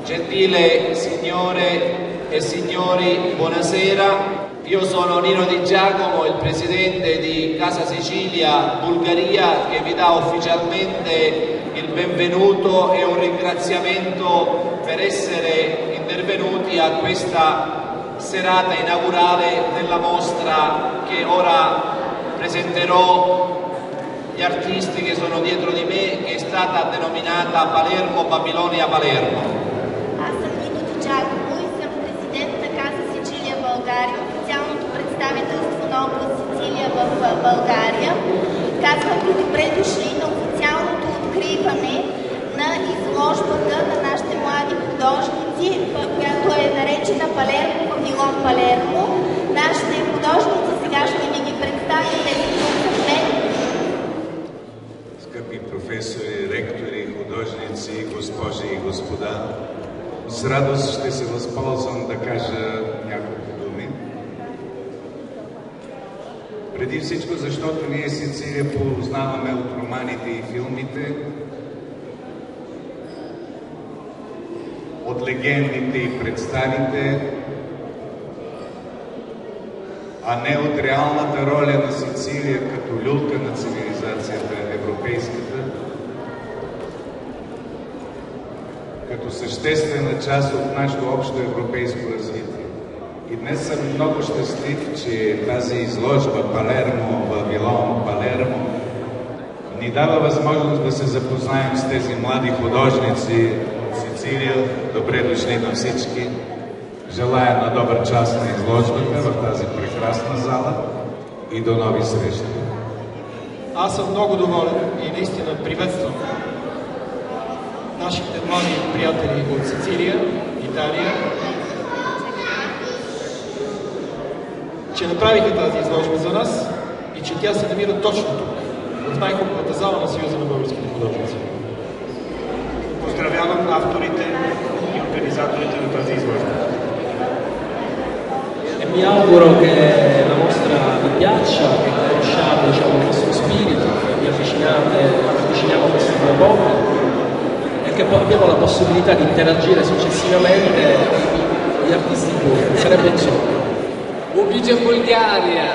Gentile signore e signori, buonasera. Io sono Nino Di Giacomo, il presidente di Casa Sicilia Bulgaria, che vi dà ufficialmente il benvenuto e un ringraziamento per essere intervenuti a questa serata inaugurale della mostra che ora presenterò gli artisti che sono dietro di me, che è stata denominata Palermo, Babilonia, Palermo. Аз съм Нino Di Giacomo и съм президент на Casa Sicilia България, официалното представителство на област Сицилия в България. Казвам ви добре дошли на официалното откриване на изложбата на нашите млади художници, която е наречена Палермо, Бабилон, Палермо. Нашите художници сега ще ви ги представят тези тук мен. Скъпи професори, ректори, художници, госпожи и господа, с радост ще се възползвам да кажа няколко думи. Преди всичко, защото ние Сицилия познаваме от романите и филмите, от легендите и представите, а не от реалната роля на Сицилия като люлка на цивилизацията европейската, като съществена част от нашето общо европейско развитие. И днес съм много щастлив, че тази изложба Палермо, Вавилон, Палермо ни дава възможност да се запознаем с тези млади художници от Сицилия. Добре дошли на всички. Желая на добър час на изложбата в тази прекрасна зала и до нови срещи. Аз съм много доволен и наистина приветствам нашите млади приятели от Сицилия, Италия, че направиха тази изложба за нас и че тя се намира точно тук, в най-хубавата зала на Съюза на българските художници. Поздравявам авторите и организzatorите на тази изложба. Mi auguro che la mostra vi piaccia, che conosciate il nostro spirito, che vi avviciniamo a questi due popoli e che poi abbiamo la possibilità di interagire successivamente con gli artisti pure. Sarebbe un sogno. Ubicem Bulgaria!